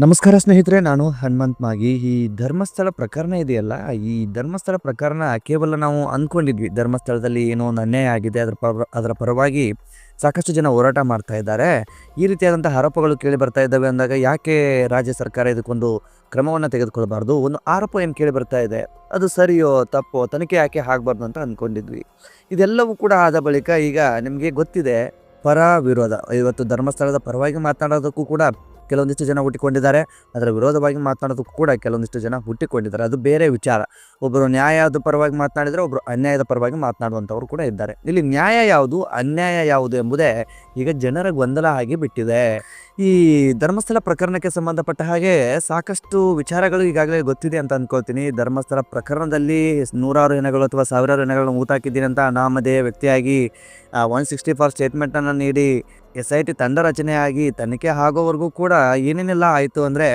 ನಮಸ್ಕಾರ ಸ್ನೇಹಿತರೆ, ನಾನು ಹನುಮಂತ್ ಮಾಗಿ. ಈ ಧರ್ಮಸ್ಥಳ ಪ್ರಕರಣ ಇದೆಯಲ್ಲ, ಈ ಧರ್ಮಸ್ಥಳ ಪ್ರಕರಣ ಕೇವಲ ನಾವು ಅಂದ್ಕೊಂಡಿದ್ವಿ ಧರ್ಮಸ್ಥಳದಲ್ಲಿ ಏನೋ ಒಂದು ಅನ್ಯಾಯ ಆಗಿದೆ, ಅದರ ಪರವಾಗಿ ಸಾಕಷ್ಟು ಜನ ಹೋರಾಟ ಮಾಡ್ತಾ ಇದ್ದಾರೆ, ಈ ರೀತಿಯಾದಂಥ ಆರೋಪಗಳು ಕೇಳಿ ಬರ್ತಾ ಇದ್ದಾವೆ ಅಂದಾಗ ಯಾಕೆ ರಾಜ್ಯ ಸರ್ಕಾರ ಇದಕ್ಕೊಂದು ಕ್ರಮವನ್ನು ತೆಗೆದುಕೊಳ್ಬಾರ್ದು, ಒಂದು ಆರೋಪ ಏನು ಕೇಳಿ ಬರ್ತಾ ಇದೆ, ಅದು ಸರಿಯೋ ತಪ್ಪೋ ತನಿಖೆ ಯಾಕೆ ಆಗಬಾರ್ದು ಅಂತ ಅಂದ್ಕೊಂಡಿದ್ವಿ. ಇದೆಲ್ಲವೂ ಕೂಡ ಆದ ಬಳಿಕ ಈಗ ನಿಮಗೆ ಗೊತ್ತಿದೆ, ಪರ ವಿರೋಧ. ಇವತ್ತು ಧರ್ಮಸ್ಥಳದ ಪರವಾಗಿ ಮಾತನಾಡೋದಕ್ಕೂ ಕೂಡ ಕೆಲವೊಂದಿಷ್ಟು ಜನ ಹುಟ್ಟಿಕೊಂಡಿದ್ದಾರೆ, ಅದರ ವಿರೋಧವಾಗಿ ಮಾತನಾಡೋದಕ್ಕೂ ಕೂಡ ಕೆಲವೊಂದಿಷ್ಟು ಜನ ಹುಟ್ಟಿಕೊಂಡಿದ್ದಾರೆ. ಅದು ಬೇರೆ ವಿಚಾರ. ಒಬ್ಬರು ನ್ಯಾಯದ ಪರವಾಗಿ ಮಾತನಾಡಿದರೆ, ಒಬ್ಬರು ಅನ್ಯಾಯದ ಪರವಾಗಿ ಮಾತನಾಡುವಂಥವ್ರು ಕೂಡ ಇದ್ದಾರೆ. ಇಲ್ಲಿ ನ್ಯಾಯ ಯಾವುದು, ಅನ್ಯಾಯ ಯಾವುದು ಎಂಬುದೇ ಈಗ ಜನರ ಗೊಂದಲ ಆಗಿ ಬಿಟ್ಟಿದೆ. ಈ ಧರ್ಮಸ್ಥಳ ಪ್ರಕರಣಕ್ಕೆ ಸಂಬಂಧಪಟ್ಟ ಹಾಗೆ ಸಾಕಷ್ಟು ವಿಚಾರಗಳು ಈಗಾಗಲೇ ಗೊತ್ತಿದೆ ಅಂತ ಅಂದ್ಕೊಳ್ತೀನಿ. ಧರ್ಮಸ್ಥಳ ಪ್ರಕರಣದಲ್ಲಿ ನೂರಾರು ಹೆಣಗಳು ಅಥವಾ ಸಾವಿರಾರು ಹೆಣಗಳನ್ನು ಊತಾಕಿದ್ದೀನಿ ಅಂತ ಅನಾಮಧೇಯ ವ್ಯಕ್ತಿಯಾಗಿ 164 ಸ್ಟೇಟ್ಮೆಂಟನ್ನು ನೀಡಿ SIT ತಂಡ ರಚನೆಯಾಗಿ ತನಿಖೆ ಆಗೋವರೆಗೂ ಕೂಡ ಏನೇನೆಲ್ಲ ಆಯಿತು ಅಂದರೆ,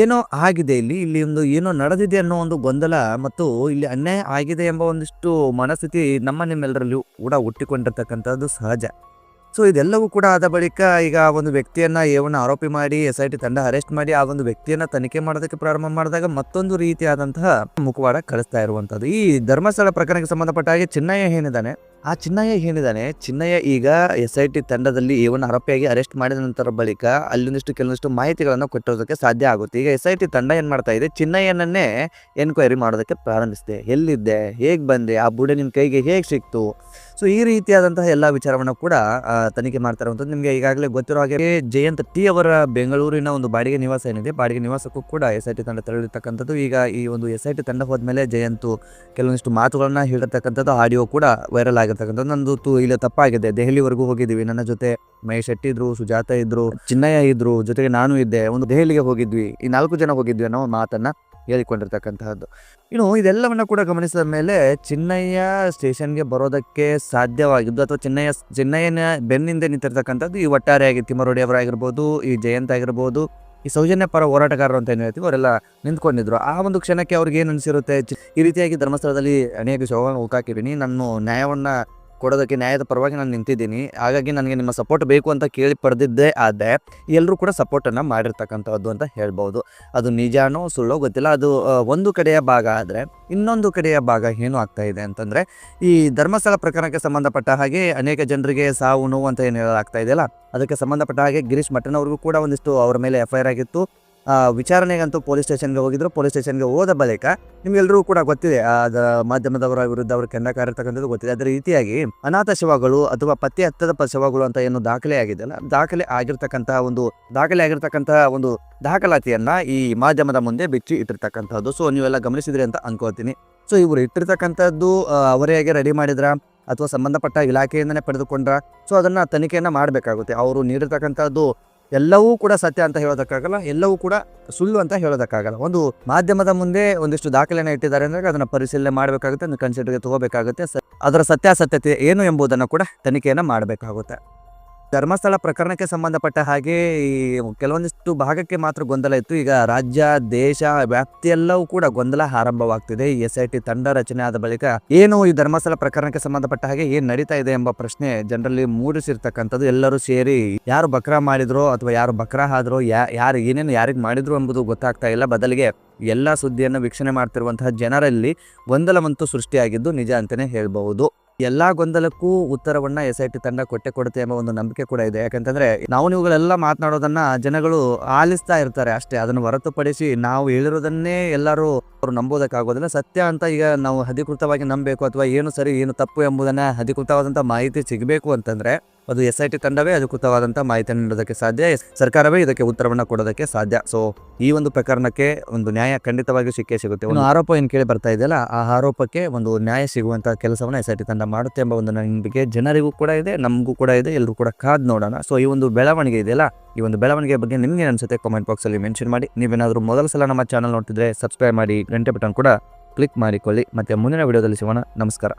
ಏನೋ ಆಗಿದೆ, ಇಲ್ಲಿ ಒಂದು ಏನೋ ನಡೆದಿದೆ ಅನ್ನೋ ಒಂದು ಗೊಂದಲ ಮತ್ತು ಇಲ್ಲಿ ಅನ್ಯಾಯ ಆಗಿದೆ ಎಂಬ ಒಂದಿಷ್ಟು ಮನಸ್ಥಿತಿ ನಿಮ್ಮೆಲ್ಲರಲ್ಲೂ ಕೂಡ ಹುಟ್ಟಿಕೊಂಡಿರ್ತಕ್ಕಂಥದ್ದು ಸಹಜ. ಸೊ ಇದೆಲ್ಲವೂ ಕೂಡ ಆದ ಬಳಿಕ ಈಗ ಒಂದು ವ್ಯಕ್ತಿಯನ್ನು ಏವನ್ನ ಆರೋಪಿ ಮಾಡಿ SIT ತಂಡ ಅರೆಸ್ಟ್ ಮಾಡಿ ಆ ಒಂದು ವ್ಯಕ್ತಿಯನ್ನು ತನಿಖೆ ಮಾಡೋದಕ್ಕೆ ಪ್ರಾರಂಭ ಮಾಡಿದಾಗ ಮತ್ತೊಂದು ರೀತಿಯಾದಂತಹ ಮುಖವಾಡ ಕಳಿಸ್ತಾ ಇರುವಂಥದ್ದು. ಈ ಧರ್ಮಸ್ಥಳ ಪ್ರಕರಣಕ್ಕೆ ಸಂಬಂಧಪಟ್ಟ ಹಾಗೆ ಚಿನ್ನಯ್ಯ ಈಗ SIT ತಂಡದಲ್ಲಿ ಏವನ್ನ ಆರೋಪಿಯಾಗಿ ಅರೆಸ್ಟ್ ಮಾಡಿದ ನಂತರ ಬಳಿಕ ಕೆಲವೊಂದಿಷ್ಟು ಮಾಹಿತಿಗಳನ್ನು ಕೊಟ್ಟೋದಕ್ಕೆ ಸಾಧ್ಯ ಆಗುತ್ತೆ. ಈಗ SIT ತಂಡ ಏನು ಮಾಡ್ತಾ ಇದೆ, ಚಿನ್ನಯ್ಯನನ್ನೇ ಎನ್ಕ್ವೈರಿ ಮಾಡೋದಕ್ಕೆ ಪ್ರಾರಂಭಿಸಿದೆ. ಎಲ್ಲಿದ್ದೆ, ಹೇಗೆ ಬಂದೆ, ಆ ಬುಡೆ ನಿಮ್ಮ ಕೈಗೆ ಹೇಗೆ ಸಿಕ್ತು, ಸೊ ಈ ರೀತಿಯಾದಂತಹ ಎಲ್ಲ ವಿಚಾರವನ್ನು ಕೂಡ ತನಿಖೆ ಮಾಡ್ತಾ ಇರುವಂಥದ್ದು. ನಿಮಗೆ ಈಗಾಗಲೇ ಗೊತ್ತಿರೋ ಹಾಗೆ ಜಯಂತ್ ಟಿ ಅವರ ಬೆಂಗಳೂರಿನ ಒಂದು ಬಾಡಿಗೆ ನಿವಾಸ ಏನಿದೆ, ಬಾಡಿಗೆ ನಿವಾಸಕ್ಕೂ ಕೂಡ SIT ತಂಡ ತೆರಳಿರ್ತಕ್ಕಂಥದ್ದು. ಈಗ ಈ ಒಂದು SIT ತಂಡ ಹೋದ್ಮೇಲೆ ಜಯಂತ್ ಕೆಲವೊಂದಿಷ್ಟು ಮಾತುಗಳನ್ನ ಹೇಳಿರ್ತಕ್ಕಂಥದ್ದು ಆಡಿಯೋ ಕೂಡ ವೈರಲ್ ಆಗಿರ್ತಕ್ಕಂಥದ್ದು. ನಂದು ಇಲ್ಲ ತಪ್ಪಾಗಿದೆ, ದೆಹಲಿವರೆಗೂ ಹೋಗಿದ್ದೀವಿ, ನನ್ನ ಜೊತೆ ಮಹೇಶ್ ಶೆಟ್ಟಿ ಇದ್ರು, ಸುಜಾತ ಇದ್ರು, ಚಿನ್ನಯ್ಯ ಇದ್ರು, ಜೊತೆಗೆ ನಾನು ಇದ್ದೆ, ಒಂದು ದೆಹಲಿಗೆ ಹೋಗಿದ್ವಿ, ಈ 4 ಜನ ಹೋಗಿದ್ವಿ ಅನ್ನೋ ಮಾತನ್ನ ಹೇಳಿಕೊಂಡಿರ್ತಕ್ಕಂತಹದ್ದು. ಇನ್ನು ಇದೆಲ್ಲವನ್ನ ಕೂಡ ಗಮನಿಸಿದ ಮೇಲೆ ಚಿನ್ನಯ್ಯ ಸ್ಟೇಷನ್ಗೆ ಬರೋದಕ್ಕೆ ಸಾಧ್ಯವಾಗಿದ್ದು ಅಥವಾ ಚಿನ್ನಯ್ಯನ ಬೆನ್ನಿಂದ ನಿಂತಿರ್ತಕ್ಕಂಥದ್ದು ಈ ಒಟ್ಟಾರೆಯಾಗಿ ತಿಮ್ಮರೋಡಿ ಅವರಾಗಿರ್ಬೋದು, ಈ ಜಯಂತ್ ಆಗಿರ್ಬೋದು, ಈ ಸೌಜನ್ಯ ಪರ ಹೋರಾಟಗಾರರು ಅಂತ ಏನು ಹೇಳ್ತೀವಿ, ಅವರೆಲ್ಲ ನಿಂತ್ಕೊಂಡಿದ್ರು. ಆ ಒಂದು ಕ್ಷಣಕ್ಕೆ ಅವ್ರಿಗೆ ಏನು ಅನಿಸಿರುತ್ತೆ, ಈ ರೀತಿಯಾಗಿ ಧರ್ಮಸ್ಥಳದಲ್ಲಿ ಅನೇಕ ಶವಗಳನ್ನು ಹುಟ್ಟಾಕಿದ್ದೀನಿ, ನಾನು ನ್ಯಾಯವನ್ನು ಕೊಡೋದಕ್ಕೆ ನ್ಯಾಯದ ಪರವಾಗಿ ನಾನು ನಿಂತಿದ್ದೀನಿ, ಹಾಗಾಗಿ ನನಗೆ ನಿಮ್ಮ ಸಪೋರ್ಟ್ ಬೇಕು ಅಂತ ಕೇಳಿ ಪಡೆದಿದ್ದೇ ಆದರೆ ಎಲ್ಲರೂ ಕೂಡ ಸಪೋರ್ಟನ್ನು ಮಾಡಿರ್ತಕ್ಕಂಥದ್ದು ಅಂತ ಹೇಳ್ಬೋದು. ಅದು ನಿಜಾನೋ ಸುಳ್ಳೋ ಗೊತ್ತಿಲ್ಲ. ಅದು ಒಂದು ಕಡೆಯ ಭಾಗ ಆದರೆ ಇನ್ನೊಂದು ಕಡೆಯ ಭಾಗ ಏನು ಆಗ್ತಾ ಇದೆ ಅಂತಂದರೆ, ಈ ಧರ್ಮಸ್ಥಳ ಪ್ರಕರಣಕ್ಕೆ ಸಂಬಂಧಪಟ್ಟ ಹಾಗೆ ಅನೇಕ ಜನರಿಗೆ ಸಾವು ನೋವು ಅಂತ ಏನು ಹೇಳಲಾಗ್ತಾ ಇದೆಯಲ್ಲ, ಅದಕ್ಕೆ ಸಂಬಂಧಪಟ್ಟ ಹಾಗೆ ಗಿರೀಶ್ ಮಠನ್ ಅವ್ರಿಗೂ ಕೂಡ ಒಂದಿಷ್ಟು ಅವರ ಮೇಲೆ FIR ಆಗಿತ್ತು. ವಿಚಾರಣೆಗಂತೂ ಪೊಲೀಸ್ ಸ್ಟೇಷನ್ಗೆ ಹೋಗಿದ್ರು. ಪೊಲೀಸ್ ಸ್ಟೇಷನ್ಗೆ ಹೋದ ಬಳಿಕ ನಿಮ್ಗೆಲ್ಲರೂ ಕೂಡ ಗೊತ್ತಿದೆ, ಮಾಧ್ಯಮದವರ ವಿರುದ್ಧ ಅವರು ಕೆಂಡ ಕಾರಿರ್ತಕ್ಕಂಥದ್ದು ಗೊತ್ತಿದೆ. ಅದೇ ರೀತಿಯಾಗಿ ಅನಾಥ ಶವಗಳು ಅಥವಾ ಪತ್ತೆ ಹತ್ತದ ಶವಗಳು ಅಂತ ಏನು ದಾಖಲೆ ಆಗಿದೆಯಲ್ಲ, ದಾಖಲೆ ಆಗಿರ್ತಕ್ಕಂತಹ ಒಂದು ದಾಖಲಾತಿಯನ್ನ ಈ ಮಾಧ್ಯಮದ ಮುಂದೆ ಬಿಚ್ಚಿ ಇಟ್ಟಿರ್ತಕ್ಕಂಥದ್ದು. ಸೊ ನೀವೆಲ್ಲ ಗಮನಿಸಿದ್ರಿ ಅಂತ ಅನ್ಕೋತೀನಿ. ಸೊ ಇವರು ಇಟ್ಟಿರ್ತಕ್ಕಂಥದ್ದು ಅವರೇ ರೆಡಿ ಮಾಡಿದ್ರ ಅಥವಾ ಸಂಬಂಧಪಟ್ಟ ಇಲಾಖೆಯಿಂದನೇ ಪಡೆದುಕೊಂಡ್ರ, ಸೊ ಅದನ್ನ ತನಿಖೆಯನ್ನ ಮಾಡಬೇಕಾಗುತ್ತೆ. ಅವರು ನೀಡಿರ್ತಕ್ಕಂಥದ್ದು ಎಲ್ಲವೂ ಕೂಡ ಸತ್ಯ ಅಂತ ಹೇಳೋದಕ್ಕಾಗಲ್ಲ, ಎಲ್ಲವೂ ಕೂಡ ಸುಳ್ಳು ಅಂತ ಹೇಳೋದಕ್ಕಾಗಲ್ಲ. ಒಂದು ಮಾಧ್ಯಮದ ಮುಂದೆ ಒಂದಿಷ್ಟು ದಾಖಲೆಯನ್ನು ಇಟ್ಟಿದ್ದಾರೆ ಅಂದರೆ ಅದನ್ನು ಪರಿಶೀಲನೆ ಮಾಡಬೇಕಾಗುತ್ತೆ, ಅದನ್ನು ಕನ್ಸಿಡರ್ಗೆ ತಗೋಬೇಕಾಗುತ್ತೆ. ಅದರ ಸತ್ಯಾಸತ್ಯತೆ ಏನು ಎಂಬುದನ್ನು ಕೂಡ ತನಿಖೆಯನ್ನು ಮಾಡಬೇಕಾಗುತ್ತೆ. ಧರ್ಮಸ್ಥಳ ಪ್ರಕರಣಕ್ಕೆ ಸಂಬಂಧಪಟ್ಟ ಹಾಗೆ ಈ ಕೆಲವೊಂದಿಷ್ಟು ಭಾಗಕ್ಕೆ ಮಾತ್ರ ಗೊಂದಲ ಇತ್ತು. ಈಗ ರಾಜ್ಯ, ದೇಶ ವ್ಯಾಪ್ತಿಯೆಲ್ಲವೂ ಕೂಡ ಗೊಂದಲ ಆರಂಭವಾಗ್ತಿದೆ. ಈ SIT ತಂಡ ರಚನೆ ಆದ ಬಳಿಕ ಏನು ಈ ಧರ್ಮಸ್ಥಳ ಪ್ರಕರಣಕ್ಕೆ ಸಂಬಂಧಪಟ್ಟ ಹಾಗೆ ಏನು ನಡೀತಾ ಇದೆ ಎಂಬ ಪ್ರಶ್ನೆ ಜನರಲ್ಲಿ ಮೂಡಿಸಿರ್ತಕ್ಕಂಥದ್ದು. ಎಲ್ಲರೂ ಸೇರಿ ಯಾರು ಬಕ್ರಾ ಮಾಡಿದ್ರು ಅಥವಾ ಯಾರು ಬಕ್ರಾ ಆದ್ರು, ಯಾರು ಏನೇನು ಯಾರಿಗೆ ಮಾಡಿದ್ರು ಎಂಬುದು ಗೊತ್ತಾಗ್ತಾ ಇಲ್ಲ. ಬದಲಿಗೆ ಎಲ್ಲ ಸುದ್ದಿಯನ್ನು ವೀಕ್ಷಣೆ ಮಾಡ್ತಿರುವಂತಹ ಜನರಲ್ಲಿ ಗೊಂದಲವಂತೂ ಸೃಷ್ಟಿಯಾಗಿದ್ದು ನಿಜ ಅಂತಲೇ ಹೇಳ್ಬಹುದು. ಎಲ್ಲಾ ಗೊಂದಲಕ್ಕೂ ಉತ್ತರವನ್ನ SIT ತಂಡ ಕೊಡುತ್ತೆ ಎಂಬ ಒಂದು ನಂಬಿಕೆ ಕೂಡ ಇದೆ. ಯಾಕಂತಂದ್ರೆ ನೀವುಗಳೆಲ್ಲ ಮಾತನಾಡೋದನ್ನ ಜನಗಳು ಆಲಿಸ್ತಾ ಇರ್ತಾರೆ ಅಷ್ಟೇ. ಅದನ್ನು ಹೊರತುಪಡಿಸಿ ನಾವು ಹೇಳಿರೋದನ್ನೇ ಎಲ್ಲರೂ ಅವರು ನಂಬೋದಕ್ಕಾಗೋದಿಲ್ಲ. ಸತ್ಯ ಅಂತ ಈಗ ನಾವು ಅಧಿಕೃತವಾಗಿ ನಂಬಬೇಕು ಅಥವಾ ಏನು ಸರಿ ಏನು ತಪ್ಪು ಎಂಬುದನ್ನ ಅಧಿಕೃತವಾದಂತಹ ಮಾಹಿತಿ ಸಿಗಬೇಕು ಅಂತಂದ್ರೆ ಅದು SIT ತಂಡವೇ ಅಧಿಕೃತವಾದಂಥ ಮಾಹಿತಿಯನ್ನು ನೀಡೋದಕ್ಕೆ ಸಾಧ್ಯ, ಸರ್ಕಾರವೇ ಇದಕ್ಕೆ ಉತ್ತರವನ್ನು ಕೊಡೋದಕ್ಕೆ ಸಾಧ್ಯ. ಸೊ ಈ ಒಂದು ಪ್ರಕರಣಕ್ಕೆ ಒಂದು ನ್ಯಾಯ ಖಂಡಿತವಾಗಿಯೂ ಸಿಗುತ್ತೆ. ಒಂದು ಆರೋಪ ಏನು ಕೇಳಿ ಬರ್ತಾ ಇದೆಯಲ್ಲ, ಆ ಆರೋಪಕ್ಕೆ ಒಂದು ನ್ಯಾಯ ಸಿಗುವಂಥ ಕೆಲಸವನ್ನು SIT ತಂಡ ಮಾಡುತ್ತೆ ಎಂಬ ಒಂದು ನಂಬಿಕೆ ಜನರಿಗೂ ಕೂಡ ಇದೆ, ನಮಗೂ ಕೂಡ ಇದೆ. ಎಲ್ಲರೂ ಕೂಡ ಕಾದು ನೋಡೋಣ. ಸೊ ಈ ಒಂದು ಬೆಳವಣಿಗೆ ಇದೆಯಲ್ಲ, ಈ ಒಂದು ಬೆಳವಣಿಗೆ ಬಗ್ಗೆ ನಿಮ್ಗೆ ಅನಿಸುತ್ತೆ ಕಾಮೆಂಟ್ ಬಾಕ್ಸಲ್ಲಿ ಮೆನ್ಷನ್ ಮಾಡಿ. ನೀವೇನಾದರೂ ಮೊದಲ ಸಲ ನಮ್ಮ ಚಾನಲ್ ನೋಡ್ತಿದ್ರೆ ಸಬ್ಸ್ಕ್ರೈಬ್ ಮಾಡಿ, ಗಂಟೆ ಬಟನ್ ಕೂಡ ಕ್ಲಿಕ್ ಮಾಡಿಕೊಳ್ಳಿ. ಮತ್ತು ಮುಂದಿನ ವಿಡಿಯೋದಲ್ಲಿ ಸಿಗೋಣ. ನಮಸ್ಕಾರ.